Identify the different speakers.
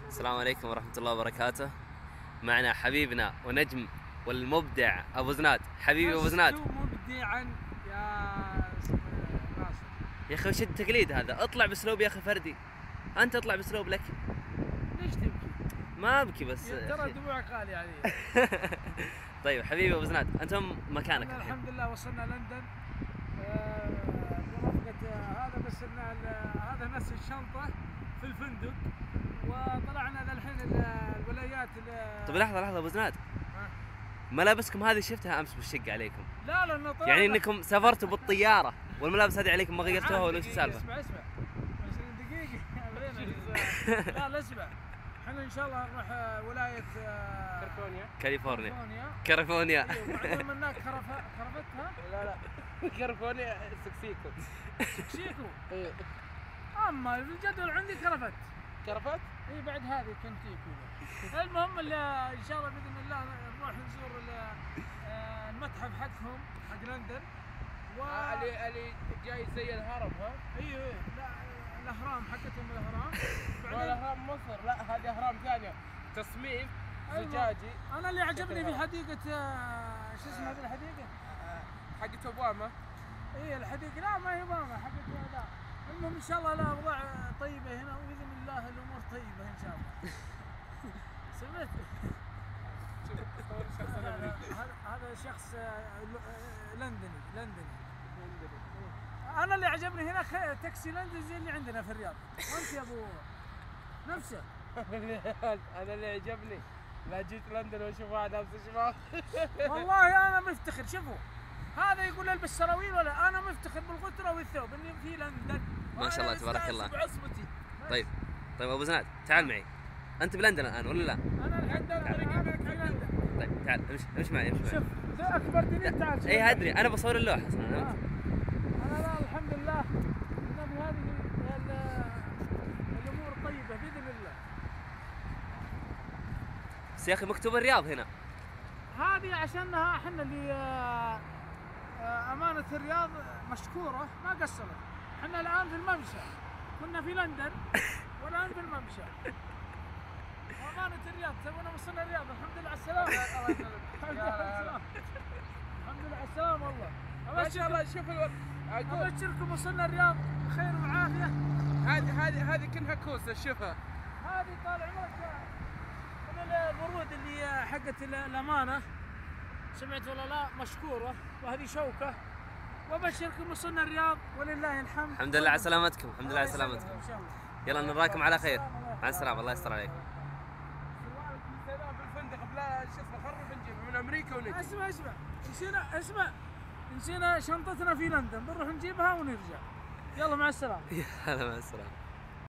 Speaker 1: السلام عليكم ورحمة الله وبركاته. معنا حبيبنا ونجم والمبدع أبو زناد. حبيبي أبو زناد،
Speaker 2: مبدعا يا ناصر.
Speaker 1: يا أخي وش التقليد هذا؟ اطلع بأسلوب يا أخي فردي. أنت اطلع بأسلوب لك.
Speaker 2: ليش تبكي؟
Speaker 1: ما أبكي بس
Speaker 2: ترى دموعك غالية علي.
Speaker 1: طيب حبيبي أبو زناد، أنتم مكانك الحين.
Speaker 2: الحمد لله وصلنا لندن برفقة هذا، بس إن هذا نفس الشنطة في الفندق، وطلعنا للحين الولايات.
Speaker 1: طيب لحظة أبو زناد، ملابسكم هذه شفتها أمس بالشقة عليكم.
Speaker 2: لا لأنه طلعنا
Speaker 1: يعني إنكم سافرتوا بالطيارة والملابس هذه عليكم ما غيرتوها ولا وش السالفة؟
Speaker 2: اسمع دقيقة. لا اسمع، احنا ان شاء الله نروح ولاية
Speaker 1: كاليفورنيا.
Speaker 2: وبعدين من هناك خرفتها.
Speaker 3: لا كاليفورنيا سكسيكو.
Speaker 2: ايه اما الجدول عندي كرفت. اي بعد هذه كنتيكو. المهم اللي ان شاء الله باذن الله نروح نزور المتحف حقهم حق لندن.
Speaker 3: اللي جاي زي الهرم. ها
Speaker 2: ايوه لا الاهرام حقتهم الاهرام.
Speaker 3: اهرام مصر، لا هذه اهرام ثانيه تصميم زجاجي.
Speaker 2: انا اللي عجبني في حديقه شو اسمها هذه الحديقه؟
Speaker 3: حقت اوباما.
Speaker 2: اي الحديقه، لا ما هي اوباما، حقت لا. المهم ان شاء الله الاوضاع طيبه هنا، وباذن الله الامور طيبه ان شاء الله. سمعت؟ هذا شخص لندني. انا اللي عجبني هنا تاكسي لندن زي اللي عندنا في الرياض. وانت يا ابو نفسه.
Speaker 3: انا اللي عجبني لا جيت لندن واشوف واحد لابس شباب.
Speaker 2: والله انا مفتخر. شوفوا هذا يقول البس سراويل، ولا انا مفتخر بالغتره والثوب اني في لندن.
Speaker 1: ما شاء الله تبارك الله.
Speaker 2: بعصبتي.
Speaker 1: طيب ابو زناد تعال معي. انت بلندن الان ولا لا؟
Speaker 2: انا الحين في لندن.
Speaker 1: طيب تعال امشي معي.
Speaker 2: شوف ذا اكبر دليل. تعال.
Speaker 1: اي ادري، انا بصور اللوحه اصلا.
Speaker 2: انا لا الحمد لله ان في هذه الامور طيبه باذن الله.
Speaker 1: بس يا اخي مكتوب الرياض هنا.
Speaker 2: هذه عشانها احنا اللي امانه الرياض مشكوره ما قصرت. احنا الان في الممشى، كنا في لندن والان في الممشى. امانه الرياض تونا وصلنا الرياض. الحمد لله على السلامه. الحمد لله على السلامه والله.
Speaker 3: ما شاء الله. شوف
Speaker 2: ابشركم وصلنا الرياض بخير وعافيه.
Speaker 3: هذه كلها كوسه. شوفها
Speaker 2: هذه طال عمرك من الورود اللي حقت الامانه. سمعت ولا لا؟ مشكوره. وهذه شوكه. وابشركم وصلنا الرياض ولله الحمد.
Speaker 1: الحمد لله على سلامتكم. الحمد لله على سلامتكم.
Speaker 2: ان شاء الله.
Speaker 1: يلا نراكم على خير. مع السلامه. الله يستر عليكم.
Speaker 3: في الفندق بلا شو اسمه خرب نجيبه من امريكا ونجي.
Speaker 2: اسمع نسينا شنطتنا في لندن، بنروح نجيبها ونرجع. يلا مع السلامه.
Speaker 1: يلا مع السلامه.